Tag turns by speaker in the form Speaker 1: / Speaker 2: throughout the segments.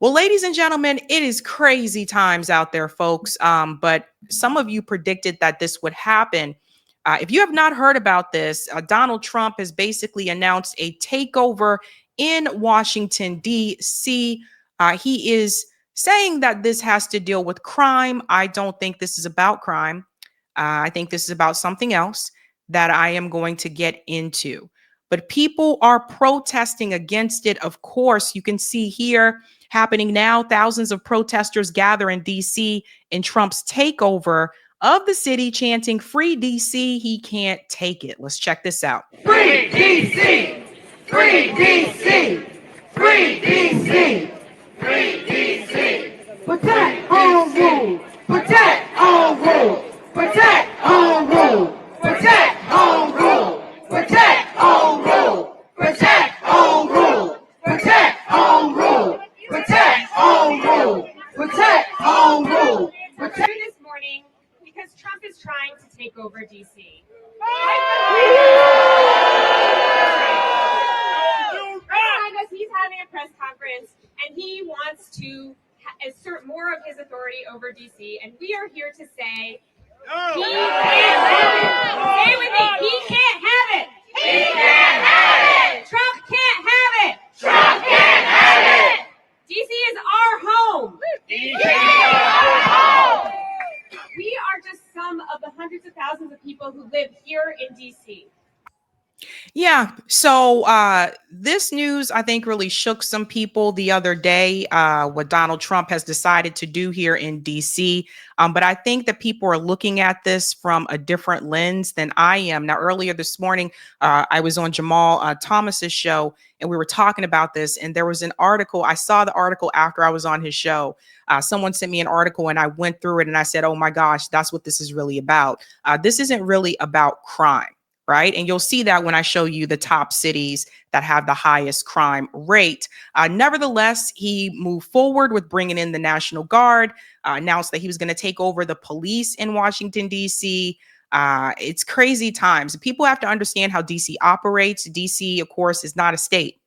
Speaker 1: Well, ladies and gentlemen, it is crazy times out there, folks. But some of you predicted that this would happen. If you have not heard about this, Donald Trump has basically announced a takeover in Washington, D.C. He is saying that this has to deal with crime. I don't think this is about crime. I think this is about something else that I am going to get into. But people are protesting against it. Of course, you can see here happening now, thousands of protesters gather in D.C. in Trump's takeover of the city, chanting, "Free D.C., he can't take it." Let's check this out.
Speaker 2: Free D.C., free D.C., free D.C., free D.C. Protect all rule, protect all rule, protect all rule, protect all rule, protect all rule, protect all rule, protect all rule, protect all rule, protect all rule.
Speaker 3: This morning because Trump is trying to take over D.C. He's having a press conference and he wants to assert more of his authority over D.C. And we are here to say he can't have it. Stay with me. He can't have it.
Speaker 2: He can't have it.
Speaker 3: Trump can't have it.
Speaker 2: Trump can't have it.
Speaker 3: D.C. is our home.
Speaker 2: D.C. is our home.
Speaker 3: We are just some of the hundreds of thousands of people who live here in D.C.
Speaker 1: Yeah. So this news, I think, really shook some people the other day, what Donald Trump has decided to do here in D.C. But I think that people are looking at this from a different lens than I am. Now, earlier this morning, I was on Jamal Thomas's show and we were talking about this. And there was an article. I saw the article after I was on his show. Someone sent me an article and I went through it and I said, oh, my gosh, that's what this is really about. This isn't really about crime. Right. And you'll see that when I show you the top cities that have the highest crime rate. Nevertheless, he moved forward with bringing in the National Guard, announced that he was going to take over the police in Washington, D.C. It's crazy times. People have to understand how D.C. operates. D.C., of course, is not a state.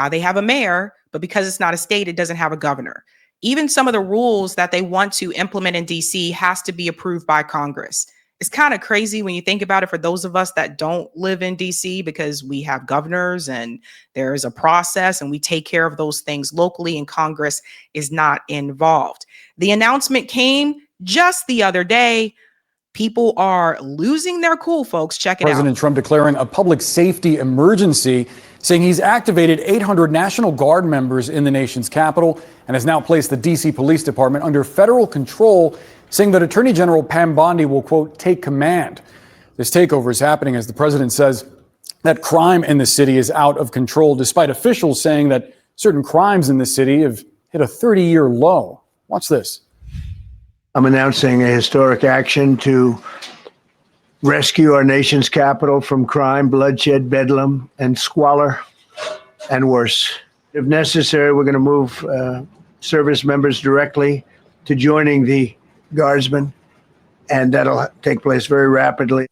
Speaker 1: They have a mayor, but because it's not a state, it doesn't have a governor. Even some of the rules that they want to implement in D.C. has to be approved by Congress. It's kind of crazy when you think about it for those of us that don't live in D.C. because we have governors and there is a process and we take care of those things locally and Congress is not involved. The announcement came just the other day. People are losing their cool, folks. Check it out.
Speaker 4: President Trump declaring a public safety emergency, saying he's activated 800 National Guard members in the nation's capital and has now placed the D.C. Police Department under federal control, saying that Attorney General Pam Bondi will, quote, take command. This takeover is happening as the president says that crime in the city is out of control, despite officials saying that certain crimes in the city have hit a 30-year low. Watch this.
Speaker 5: I'm announcing a historic action to rescue our nation's capital from crime, bloodshed, bedlam, and squalor, and worse. If necessary, we're going to move service members directly to joining the Guardsmen, and that'll take place very rapidly.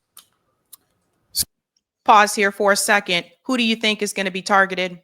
Speaker 1: Pause here for a second. Who do you think is going to be targeted?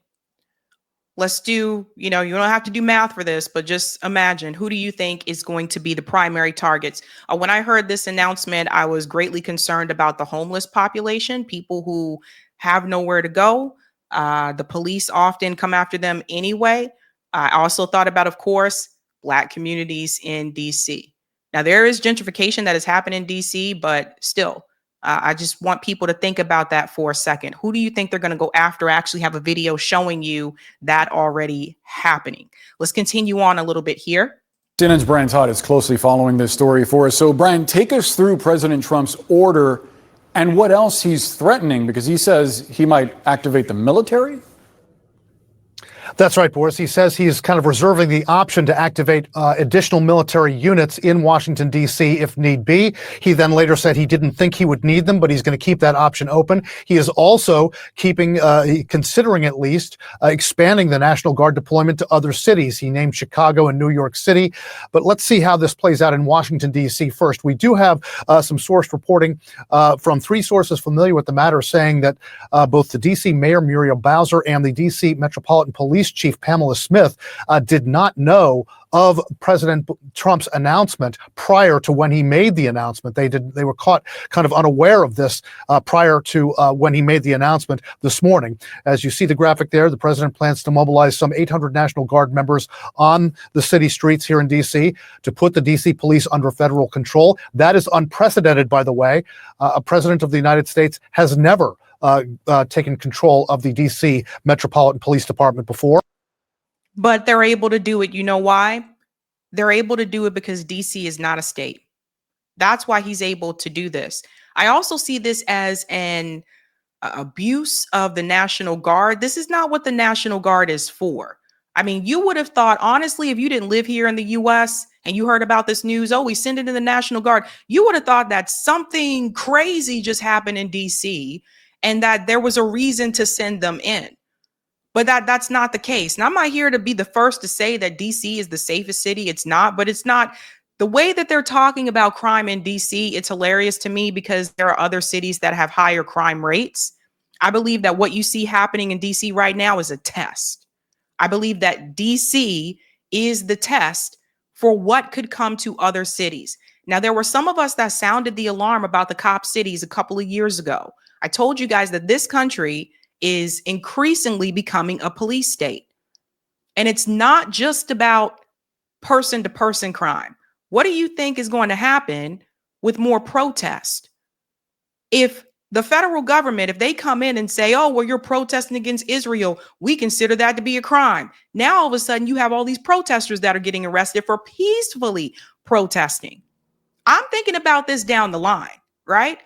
Speaker 1: Let's do, you don't have to do math for this, but just imagine, who do you think is going to be the primary targets? When I heard this announcement, I was greatly concerned about the homeless population, people who have nowhere to go. The police often come after them anyway. I also thought about, of course, Black communities in D.C. Now, there is gentrification that has happened in D.C., but still, I just want people to think about that for a second. Who do you think they're going to go after? I actually have a video showing you that already happening. Let's continue on a little bit here.
Speaker 4: CNN's Brian Todd is closely following this story for us. So, Brian, take us through President Trump's order and what else he's threatening, because he says he might activate the military.
Speaker 6: That's right, Boris. He says he's kind of reserving the option to activate additional military units in Washington, D.C. if need be. He then later said he didn't think he would need them, but he's going to keep that option open. He is also considering at least expanding the National Guard deployment to other cities. He named Chicago and New York City. But let's see how this plays out in Washington, D.C. first. We do have some source reporting from three sources familiar with the matter saying that both the D.C. Mayor Muriel Bowser and the D.C. Metropolitan Police police chief, Pamela Smith, did not know of President Trump's announcement prior to when he made the announcement. They were caught kind of unaware of this prior to when he made the announcement this morning. As you see the graphic there, the president plans to mobilize some 800 National Guard members on the city streets here in D.C. to put the D.C. police under federal control. That is unprecedented, by the way. A president of the United States has never taken control of the D.C. Metropolitan Police Department before.
Speaker 1: But they're able to do it. You know why? They're able to do it because DC is not a state. That's why he's able to do this. I also see this as an abuse of the National Guard. This is not what the National Guard is for. I mean, you would have thought, honestly, if you didn't live here in the US and you heard about this news, oh, we send it to the National Guard, you would have thought that something crazy just happened in DC and that there was a reason to send them in. But that's not the case. And I'm not here to be the first to say that DC is the safest city. It's not, but it's not. The way that they're talking about crime in DC, it's hilarious to me because there are other cities that have higher crime rates. I believe that what you see happening in DC right now is a test. I believe that DC is the test for what could come to other cities. Now, there were some of us that sounded the alarm about the cop cities a couple of years ago. I told you guys that this country is increasingly becoming a police state. And it's not just about person to person crime. What do you think is going to happen with more protest? If the federal government, if they come in and say, oh, well, you're protesting against Israel, we consider that to be a crime. Now, all of a sudden, you have all these protesters that are getting arrested for peacefully protesting. I'm thinking about this down the line, right?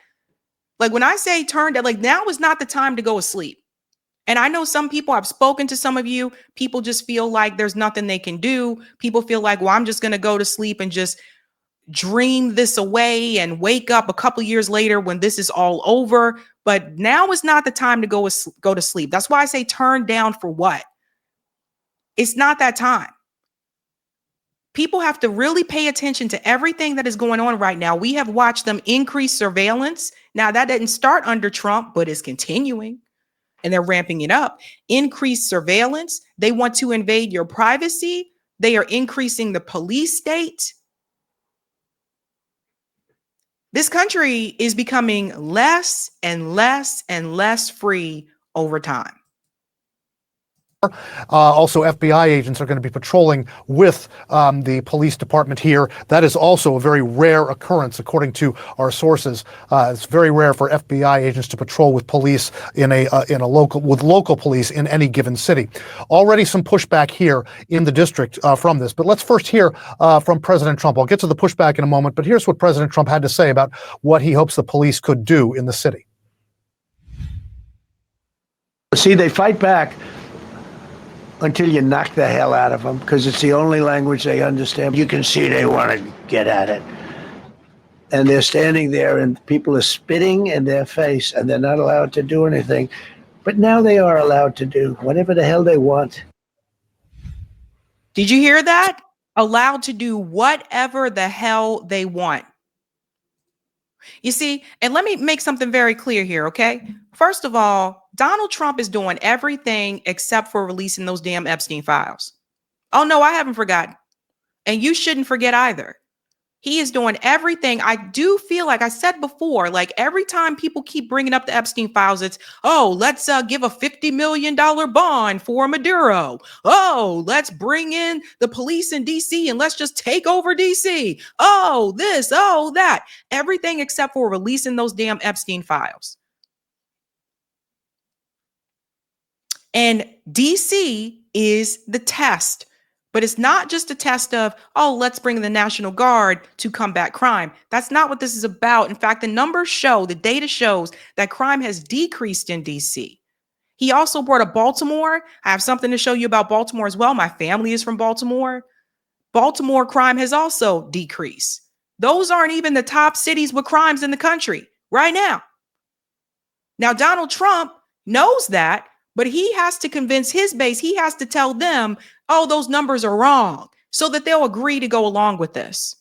Speaker 1: Like when I say now is not the time to go asleep. And I know some people, I've spoken to some of you, people just feel like there's nothing they can do. People feel like, well, I'm just going to go to sleep and just dream this away and wake up a couple years later when this is all over. But now is not the time to go to sleep. That's why I say turn down for what? It's not that time. People have to really pay attention to everything that is going on right now. We have watched them increase surveillance. Now, that didn't start under Trump, but is continuing. And they're ramping it up. Increased surveillance. They want to invade your privacy. They are increasing the police state. This country is becoming less and less and less free over time.
Speaker 6: Also, FBI agents are going to be patrolling with the police department here. That is also a very rare occurrence, according to our sources. It's very rare for FBI agents to patrol with police in a local police in any given city. Already some pushback here in the district from this, but let's first hear from President Trump. I'll get to the pushback in a moment, but here's what President Trump had to say about what he hopes the police could do in the city.
Speaker 5: See, they fight back until you knock the hell out of them, because it's the only language they understand. You can see they want to get at it. And they're standing there and people are spitting in their face and they're not allowed to do anything. But now they are allowed to do whatever the hell they want.
Speaker 1: Did you hear that? Allowed to do whatever the hell they want. You see, and let me make something very clear here, okay? First of all, Donald Trump is doing everything except for releasing those damn Epstein files. Oh, no, I haven't forgotten. And you shouldn't forget either. He is doing everything. I do feel like I said before, like every time people keep bringing up the Epstein files, it's, oh, let's give a $50 million bond for Maduro. Oh, let's bring in the police in DC and let's just take over DC. Oh, this, oh, that. Everything except for releasing those damn Epstein files. And DC is the test. But it's not just a test of, oh, let's bring the National Guard to combat crime. That's not what this is about. In fact, the numbers show, the data shows that crime has decreased in DC. He also brought up Baltimore. I have something to show you about Baltimore as well. My family is from Baltimore. Baltimore crime has also decreased. Those aren't even the top cities with crimes in the country right now. Now, Donald Trump knows that, but he has to convince his base. He has to tell them, oh, those numbers are wrong, so that they'll agree to go along with this.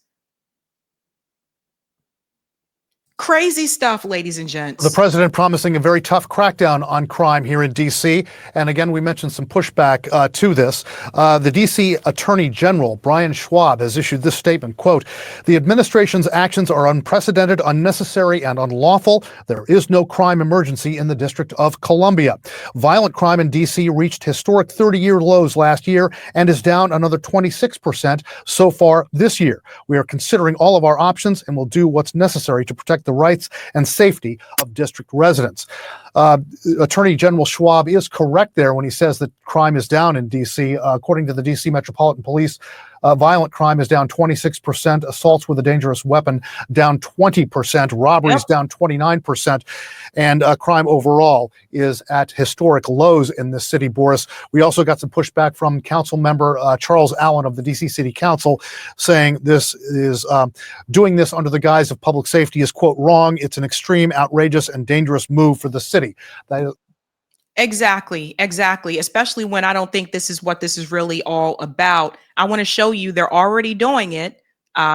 Speaker 1: Crazy stuff, ladies and gents.
Speaker 6: The president promising a very tough crackdown on crime here in D.C. And again, we mentioned some pushback to this. The D.C. Attorney General, Brian Schwab, has issued this statement, quote, "The administration's actions are unprecedented, unnecessary, and unlawful. There is no crime emergency in the District of Columbia. Violent crime in D.C. reached historic 30-year lows last year and is down another 26% so far this year. We are considering all of our options and will do what's necessary to protect the rights and safety of district residents." Attorney General Schwab is correct there when he says that crime is down in D.C. According to the D.C. Metropolitan Police, violent crime is down 26%, assaults with a dangerous weapon down 20%, robberies down 29%, and crime overall is at historic lows in this city, Boris. We also got some pushback from council member Charles Allen of the D.C. City Council saying this is doing this under the guise of public safety is, quote, wrong. It's an extreme, outrageous, and dangerous move for the city.
Speaker 1: Exactly. Especially when I don't think this is what this is really all about. I want to show you they're already doing it.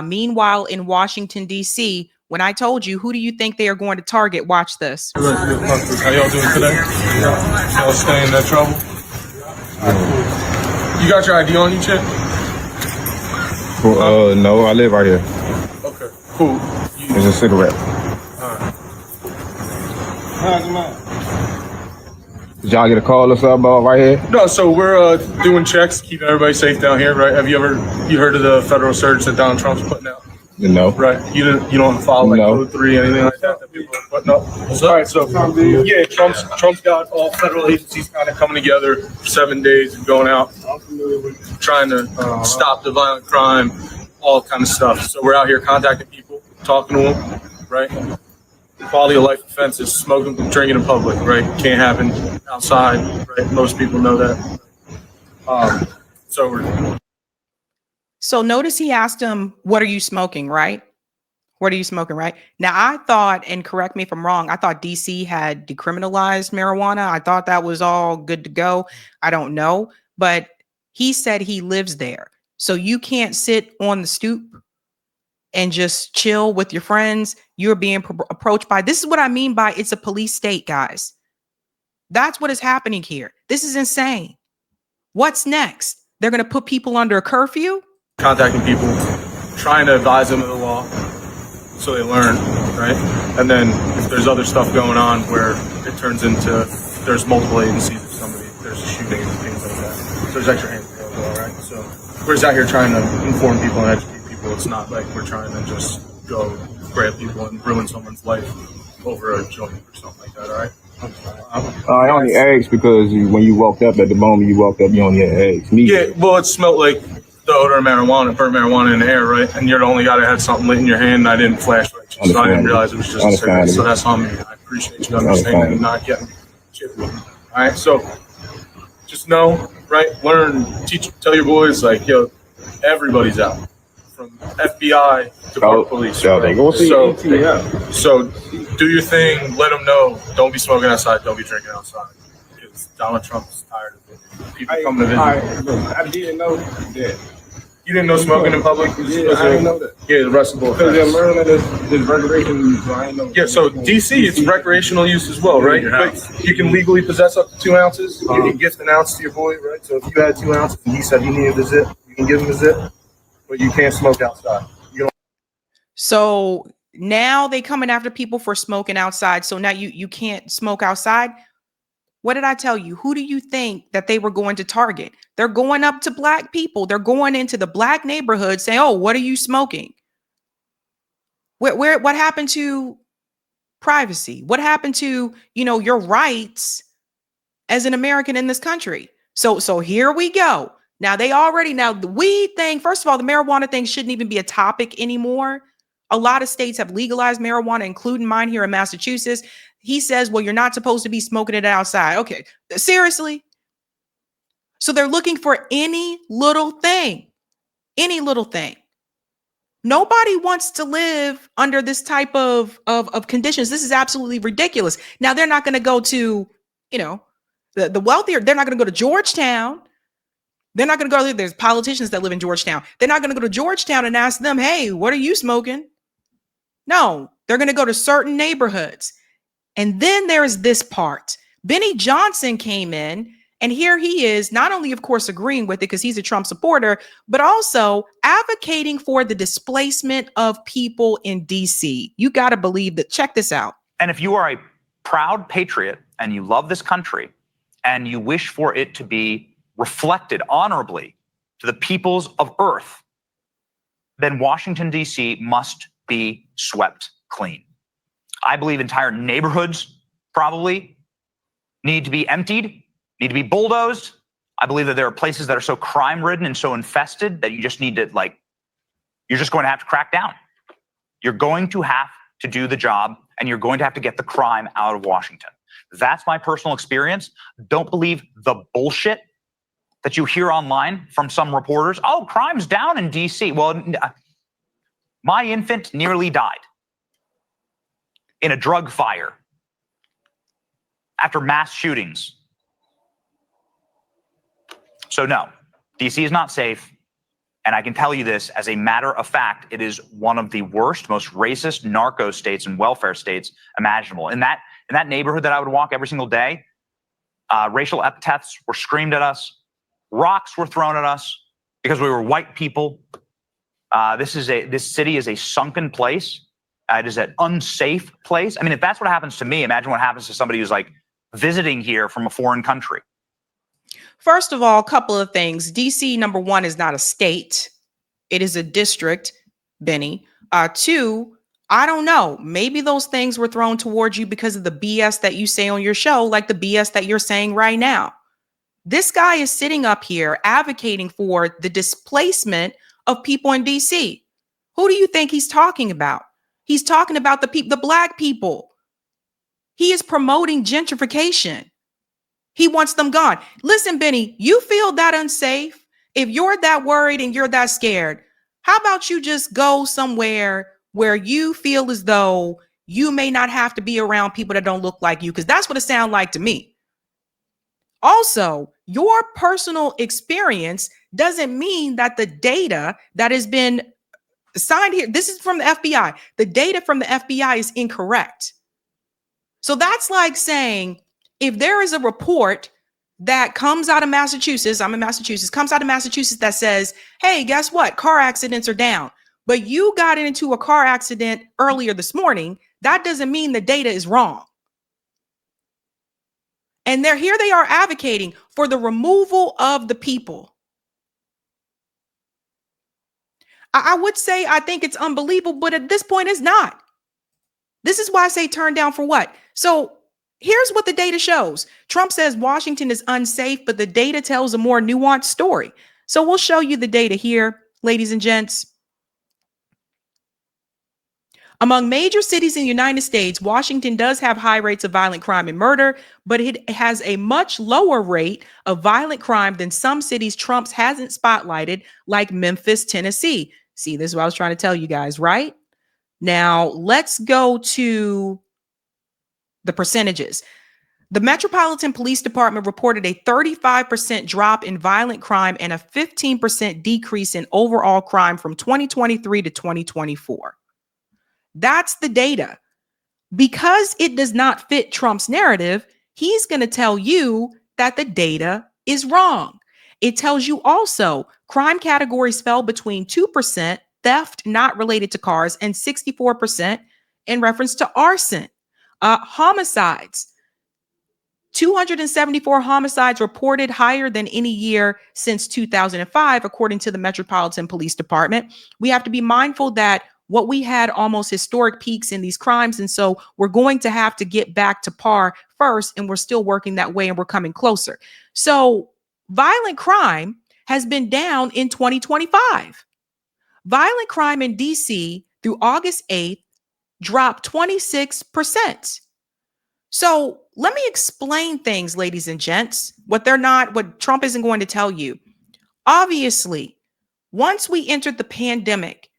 Speaker 1: Meanwhile, in Washington, D.C., when I told you, who do you think they are going to target? Watch this.
Speaker 7: How y'all doing today? Y'all staying in that trouble? You got your ID on you, Chip?
Speaker 8: No, I live right here.
Speaker 7: Okay, cool.
Speaker 8: It's a cigarette. Did y'all get a call or something right here?
Speaker 7: No, so we're doing checks, keeping everybody safe down here, right? Have you heard of the federal surge that Donald Trump's putting out?
Speaker 8: No.
Speaker 7: Right. You don't follow like Code 3, anything like that people are putting up. All right, so yeah, Trump's got all federal agencies kind of coming together for 7 days and going out, trying to stop the violent crime, all kind of stuff. So we're out here contacting people, talking to them, right? Quality of life offenses, smoking, drinking in public, right? Can't happen outside, right? Most people know that.
Speaker 1: So notice he asked him, what are you smoking, right? What are you smoking, right? Now, I thought, and correct me if I'm wrong, I thought DC had decriminalized marijuana. I thought that was all good to go. I don't know. But he said he lives there. So you can't sit on the stoop and just chill with your friends. You're being approached by, this is what I mean by it's a police state, guys. That's what is happening here. This is insane. What's next? They're going to put people under a curfew?
Speaker 7: Contacting people, trying to advise them of the law so they learn, right? And then if there's other stuff going on where it turns into, there's multiple agencies of somebody, there's a shooting and things like that. So there's extra hands available, all right? So we're just out here trying to inform people and educate people. It's not like we're trying to just go grab people and ruin someone's life over a joint or something like that, all right?
Speaker 8: I only asked because when you walked up, at the moment you walked up, you only had eggs.
Speaker 7: Yeah, well, it smelled like the odor of marijuana, burnt marijuana in the air, right? And you're the only guy that had something lit in your hand, and I didn't flash right, so I didn't realize it was just a cigarette. So that's on me. I appreciate you understanding and not getting chippy. All right, so just know, right? Learn, teach, tell your boys, like, yo, everybody's out, from FBI to Park Police.
Speaker 8: So they go see
Speaker 7: so do your thing. Let them know. Don't be smoking outside. Don't be drinking outside. Because Donald Trump is tired of it. People coming to visit.
Speaker 8: I didn't know that.
Speaker 7: You didn't know smoking in public?
Speaker 8: Yeah, I didn't know that.
Speaker 7: Yeah, the recipe.
Speaker 8: Because in Maryland, there's recreational use, so I didn't know.
Speaker 7: Yeah, so DC, it's recreational use as well, right? But you can legally possess up to 2 ounces. You can gift an ounce to your boy, right? So if you had 2 ounces and he said he needed a zip, you can give him a zip, but you can't smoke outside.
Speaker 1: So now they coming after people for smoking outside. So now you can't smoke outside. What did I tell you? Who do you think that they were going to target? They're going up to black people. They're going into the black neighborhood saying, oh, what are you smoking? What happened to privacy? What happened to, your rights as an American in this country? So here we go. Now the weed thing, first of all, the marijuana thing shouldn't even be a topic anymore. A lot of states have legalized marijuana, including mine here in Massachusetts. He says, well, you're not supposed to be smoking it outside. Okay, seriously? So they're looking for any little thing. Nobody wants to live under this type of conditions. This is absolutely ridiculous. Now, they're not going to go to, the wealthier. They're not going to go to Georgetown. They're not going to go. There's politicians that live in Georgetown. They're not going to go to Georgetown and ask them, hey, what are you smoking? No, they're going to go to certain neighborhoods. And then there's this part. Benny Johnson came in, and here he is, not only, of course, agreeing with it because he's a Trump supporter, but also advocating for the displacement of people in DC. You got to believe that. Check this out.
Speaker 9: And if you are a proud patriot and you love this country and you wish for it to be reflected honorably to the peoples of Earth, then Washington, D.C. must be swept clean. I believe entire neighborhoods probably need to be emptied, need to be bulldozed. I believe that there are places that are so crime-ridden and so infested that you just need to, you're just going to have to crack down. You're going to have to do the job, and you're going to have to get the crime out of Washington. That's my personal experience. Don't believe the bullshit that you hear online from some reporters. Oh, crime's down in D.C. Well, my infant nearly died in a drug fire after mass shootings. So no, D.C. is not safe. And I can tell you this as a matter of fact, it is one of the worst, most racist narco states and welfare states imaginable. In that neighborhood that I would walk every single day, racial epithets were screamed at us. Rocks were thrown at us because we were white people. This city is a sunken place. It is an unsafe place. I mean, if that's what happens to me, imagine what happens to somebody who's visiting here from a foreign country.
Speaker 1: First of all, a couple of things. DC, number one, is not a state. It is a district, Benny. Two, I don't know. Maybe those things were thrown towards you because of the BS that you say on your show, like the BS that you're saying right now. This guy is sitting up here advocating for the displacement of people in DC. Who do you think he's talking about? He's talking about the black people. He is promoting gentrification. He wants them gone. Listen, Benny, you feel that unsafe? If you're that worried and you're that scared, how about you just go somewhere where you feel as though you may not have to be around people that don't look like you? Because that's what it sounds like to me. Also, your personal experience doesn't mean that the data that has been signed here, this is from the FBI, the data from the FBI is incorrect. So that's like saying, if there is a report that comes out of Massachusetts, I'm in Massachusetts, comes out of Massachusetts that says, hey, guess what? Car accidents are down. But you got into a car accident earlier this morning. That doesn't mean the data is wrong. And here they are advocating for the removal of the people. I would say I think it's unbelievable, but at this point it's not. This is why I say turn down for what? So here's what the data shows. Trump says Washington is unsafe, but the data tells a more nuanced story. So we'll show you the data here, ladies and gents. Among major cities in the United States, Washington does have high rates of violent crime and murder, but it has a much lower rate of violent crime than some cities Trump hasn't spotlighted, like Memphis, Tennessee. See, this is what I was trying to tell you guys, right? Now, let's go to the percentages. The Metropolitan Police Department reported a 35% drop in violent crime and a 15% decrease in overall crime from 2023 to 2024. That's the data. Because it does not fit Trump's narrative, he's going to tell you that the data is wrong. It tells you also crime categories fell between 2% theft not related to cars and 64% in reference to arson. Homicides, 274 homicides reported, higher than any year since 2005, according to the Metropolitan Police Department. We have to be mindful that what we had almost historic peaks in these crimes. And so we're going to have to get back to par first, and we're still working that way and we're coming closer. So violent crime has been down in 2025. Violent crime in DC through August 8th dropped 26%. So let me explain things, ladies and gents, what Trump isn't going to tell you. Obviously, once we entered the pandemic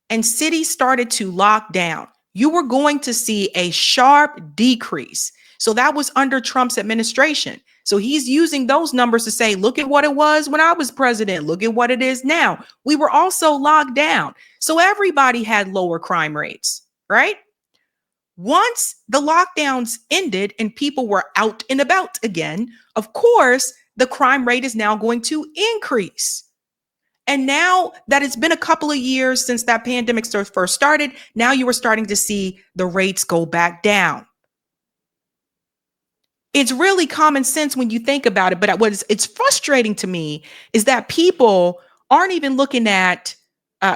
Speaker 1: and cities started to lock down, you were going to see a sharp decrease. So that was under Trump's administration. So he's using those numbers to say, look at what it was when I was president. Look at what it is now. We were also locked down. So everybody had lower crime rates. right? Once the lockdowns ended and people were out and about again, of course, the crime rate is now going to increase. And now that it's been a couple of years since that pandemic first started, now you are starting to see the rates go back down. It's really common sense when you think about it, but it's frustrating to me is that people aren't even looking at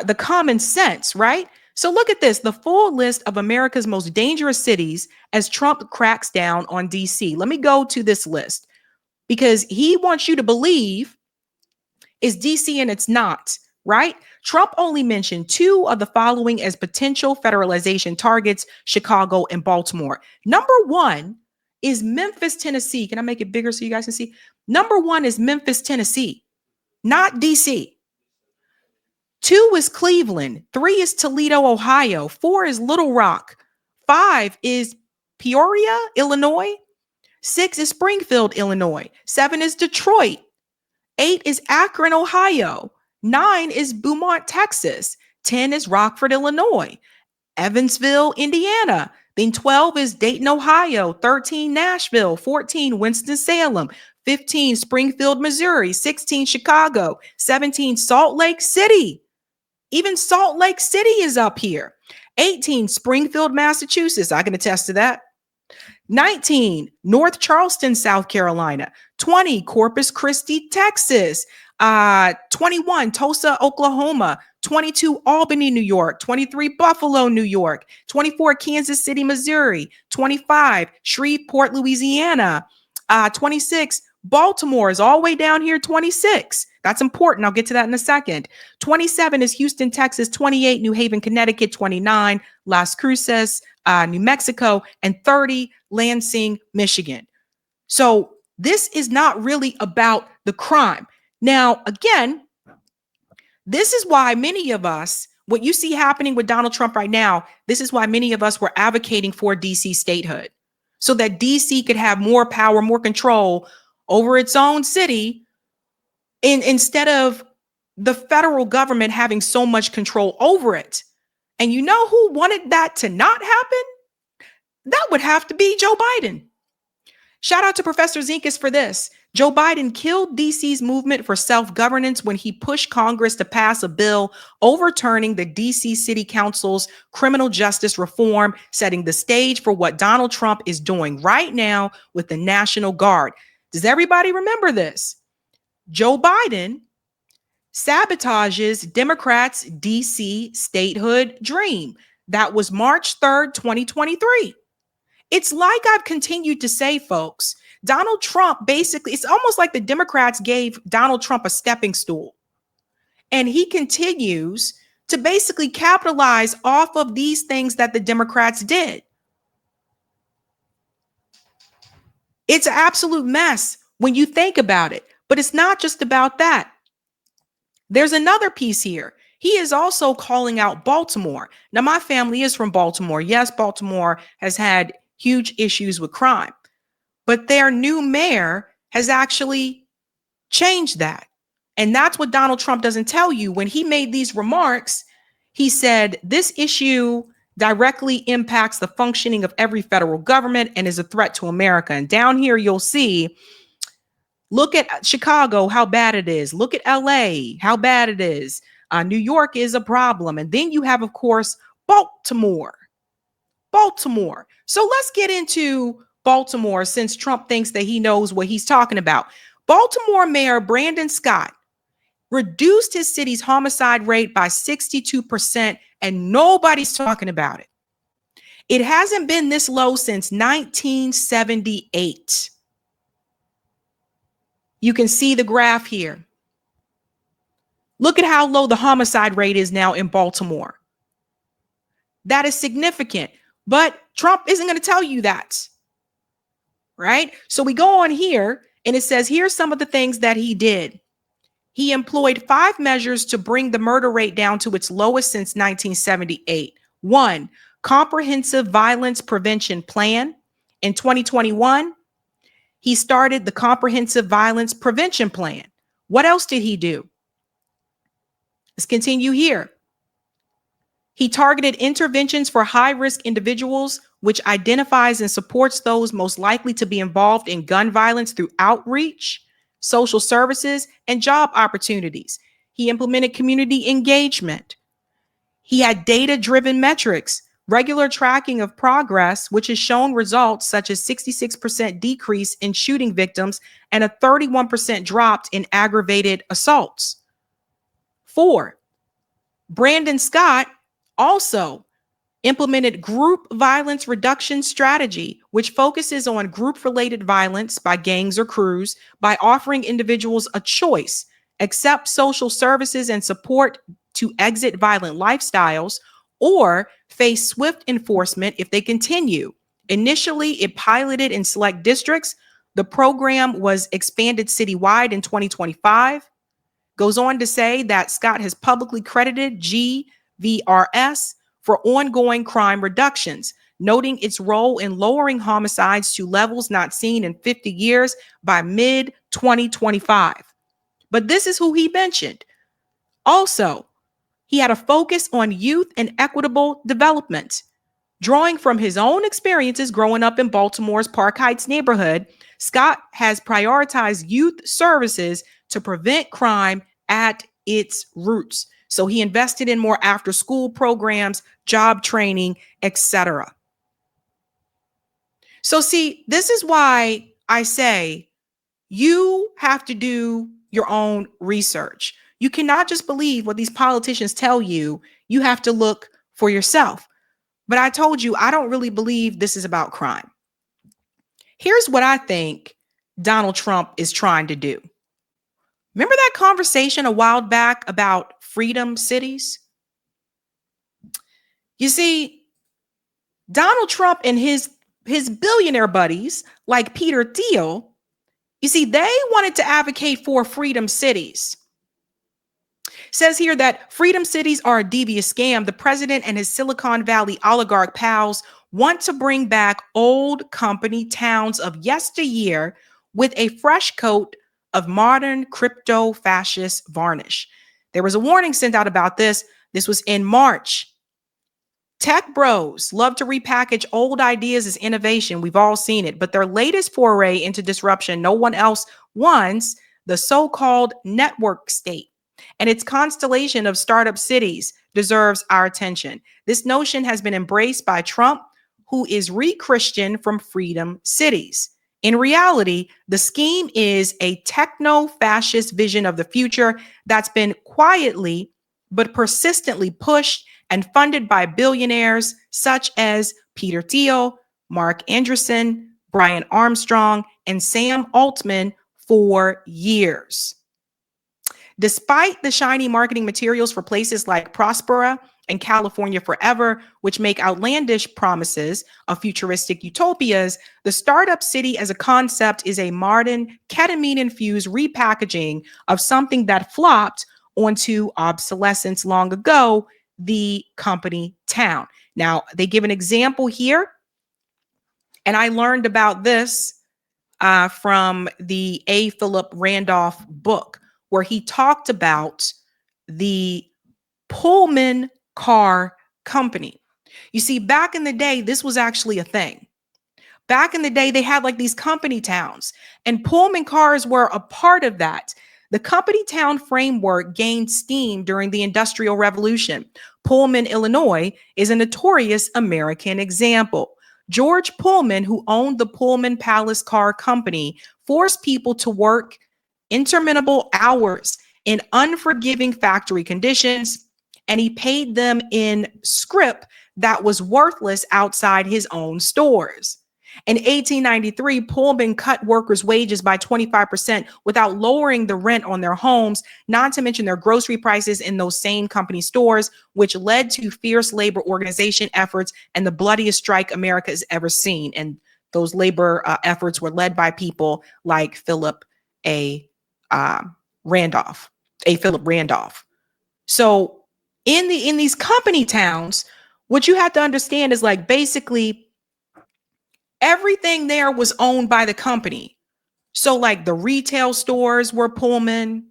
Speaker 1: the common sense, right? So look at this, the full list of America's most dangerous cities as Trump cracks down on DC. Let me go to this list because he wants you to believe it's DC and it's not, right? Trump only mentioned 2 of the following as potential federalization targets, Chicago and Baltimore. Number 1 is Memphis, Tennessee. Can I make it bigger so you guys can see? Number 1 is Memphis, Tennessee, not DC. 2 is Cleveland. 3 is Toledo, Ohio. 4 is Little Rock. 5 is Peoria, Illinois. 6 is Springfield, Illinois. 7 is Detroit. 8 is Akron, Ohio. 9 is Beaumont, Texas. 10 is Rockford, Illinois. Evansville, Indiana. Then 12 is Dayton, Ohio. 13, Nashville. 14, Winston-Salem. 15, Springfield, Missouri. 16, Chicago. 17, Salt Lake City. Even Salt Lake City is up here. 18, Springfield, Massachusetts. I can attest to that. 19, North Charleston, South Carolina. 20, Corpus Christi, Texas. 21, Tulsa, Oklahoma. 22, Albany, New York. 23, Buffalo, New York. 24, Kansas City, Missouri. 25, Shreveport, Louisiana. 26, Baltimore is all the way down here, 26. That's important. I'll get to that in a second. 27 is Houston, Texas. 28, New Haven, Connecticut. 29, Las Cruces, New Mexico. And 30, Lansing, Michigan. So this is not really about the crime. Now, again, this is why many of us, what you see happening with Donald Trump right now, this is why many of us were advocating for DC statehood so that DC could have more power, more control over its own city instead of the federal government having so much control over it. And you know who wanted that to not happen? That would have to be Joe Biden. Shout out to Professor Zinkus for this. Joe Biden killed DC's movement for self-governance when he pushed Congress to pass a bill overturning the DC City Council's criminal justice reform, setting the stage for what Donald Trump is doing right now with the National Guard. Does everybody remember this? Joe Biden sabotages Democrats' DC statehood dream. That was March 3rd, 2023. It's like I've continued to say, folks, Donald Trump basically, it's almost like the Democrats gave Donald Trump a stepping stool. And he continues to basically capitalize off of these things that the Democrats did. It's an absolute mess when you think about it. But it's not just about that. There's another piece here. He is also calling out Baltimore. Now, my family is from Baltimore. Yes, Baltimore has had huge issues with crime, but their new mayor has actually changed that. And that's what Donald Trump doesn't tell you. When he made these remarks, he said this issue directly impacts the functioning of every federal government and is a threat to America. And down here, you'll see, look at Chicago, how bad it is. Look at LA, how bad it is. New York is a problem. And then you have, of course, Baltimore. So let's get into Baltimore since Trump thinks that he knows what he's talking about. Baltimore Mayor Brandon Scott reduced his city's homicide rate by 62%, and nobody's talking about it. It hasn't been this low since 1978. You can see the graph here. Look at how low the homicide rate is now in Baltimore. That is significant, but Trump isn't going to tell you that, right? So we go on here and it says, here's some of the things that he did. He employed 5 measures to bring the murder rate down to its lowest since 1978. 1, comprehensive violence prevention plan. In 2021, he started the comprehensive violence prevention plan. What else did he do? Let's continue here. He targeted interventions for high-risk individuals, which identifies and supports those most likely to be involved in gun violence through outreach, social services, and job opportunities. He implemented community engagement. He had data-driven metrics, regular tracking of progress, which has shown results such as 66% decrease in shooting victims and a 31% drop in aggravated assaults. 4, Brandon Scott also implemented group violence reduction strategy, which focuses on group-related violence by gangs or crews by offering individuals a choice, accept social services and support to exit violent lifestyles, or face swift enforcement if they continue. Initially, it piloted in select districts. The program was expanded citywide in 2025. Goes on to say that Scott has publicly credited GVRS for ongoing crime reductions, noting its role in lowering homicides to levels not seen in 50 years by mid-2025. But this is who he mentioned. Also, he had a focus on youth and equitable development. Drawing from his own experiences growing up in Baltimore's Park Heights neighborhood, Scott has prioritized youth services to prevent crime at its roots. So he invested in more after-school programs, job training, etc. So see, this is why I say you have to do your own research. You cannot just believe what these politicians tell you. You have to look for yourself. But I told you, I don't really believe this is about crime. Here's what I think Donald Trump is trying to do. Remember that conversation a while back about freedom cities? You see, Donald Trump and his billionaire buddies like Peter Thiel, you see, they wanted to advocate for freedom cities. Says here that freedom cities are a devious scam. The president and his Silicon Valley oligarch pals want to bring back old company towns of yesteryear with a fresh coat of modern crypto fascist varnish. There was a warning sent out about this. This was in March. Tech bros love to repackage old ideas as innovation. We've all seen it, but their latest foray into disruption no one else wants, the so-called network state and its constellation of startup cities, deserves our attention. This notion has been embraced by Trump, who is re-Christian from freedom cities. In reality, the scheme is a techno-fascist vision of the future that's been quietly but persistently pushed and funded by billionaires such as Peter Thiel, Mark Andreessen, Brian Armstrong, and Sam Altman for years. Despite the shiny marketing materials for places like Prospera and California Forever, which make outlandish promises of futuristic utopias, the startup city as a concept is a modern ketamine-infused repackaging of something that flopped onto obsolescence long ago, the company town. Now, they give an example here, and I learned about this from the A. Philip Randolph book, where he talked about the Pullman car company. You see, back in the day, this was actually a thing. Back in the day, they had like these company towns, and Pullman cars were a part of that. The company town framework gained steam during the Industrial Revolution. Pullman, Illinois, is a notorious American example. George Pullman, who owned the Pullman Palace Car Company, forced people to work interminable hours in unforgiving factory conditions, and he paid them in scrip that was worthless outside his own stores. In 1893, Pullman cut workers' wages by 25% without lowering the rent on their homes, not to mention their grocery prices in those same company stores, which led to fierce labor organization efforts and the bloodiest strike America has ever seen. And those labor efforts were led by people like Philip Randolph. So in these company towns, what you have to understand is like basically everything there was owned by the company. So like the retail stores were Pullman,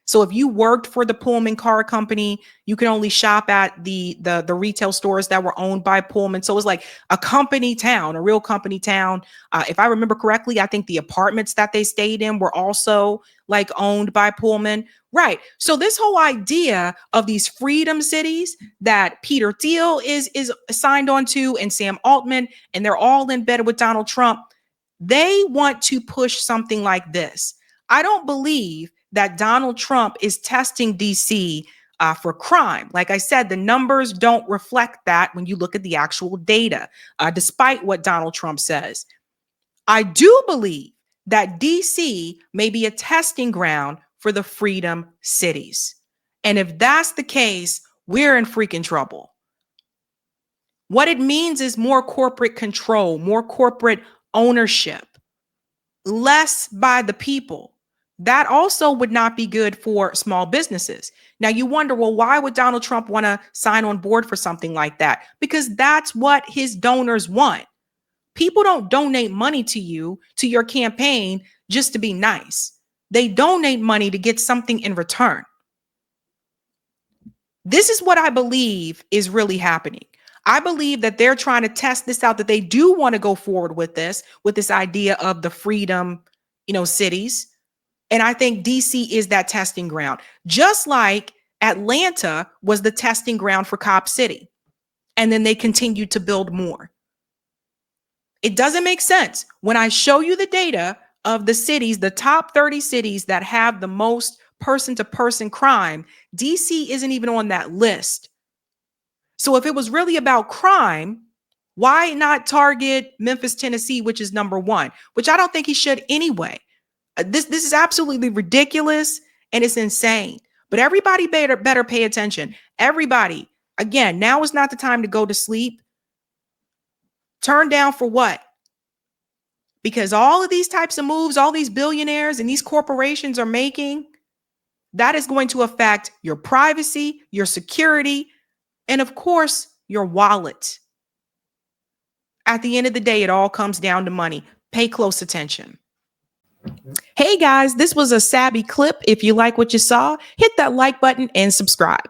Speaker 1: So if you worked for the Pullman car company, you can only shop at the retail stores that were owned by Pullman. So it was like a company town, a real company town. If I remember correctly, I think the apartments that they stayed in were also like owned by Pullman. Right. So this whole idea of these freedom cities that Peter Thiel is signed on to, and Sam Altman, and they're all in bed with Donald Trump. They want to push something like this. I don't believe that Donald Trump is testing DC for crime. Like I said, the numbers don't reflect that when you look at the actual data, despite what Donald Trump says. I do believe that DC may be a testing ground for the freedom cities. And if that's the case, we're in freaking trouble. What it means is more corporate control, more corporate ownership, less by the people. That also would not be good for small businesses. Now you wonder, well, why would Donald Trump want to sign on board for something like that? Because that's what his donors want. People don't donate money to you, to your campaign, just to be nice. They donate money to get something in return. This is what I believe is really happening. I believe that they're trying to test this out, that they do want to go forward with this idea of the freedom, cities. And I think DC is that testing ground, just like Atlanta was the testing ground for Cop City. And then they continued to build more. It doesn't make sense when I show you the data of the cities, the top 30 cities that have the most person-to-person crime. DC isn't even on that list. So if it was really about crime, why not target Memphis, Tennessee, which is number one, which I don't think he should anyway. This is absolutely ridiculous and it's insane. But everybody better pay attention. Everybody, again, now is not the time to go to sleep. Turn down for what? Because all of these types of moves, all these billionaires and these corporations are making, that is going to affect your privacy, your security, and of course, your wallet. At the end of the day, it all comes down to money. Pay close attention. Hey guys, this was a Sabby clip. If you like what you saw, hit that like button and subscribe.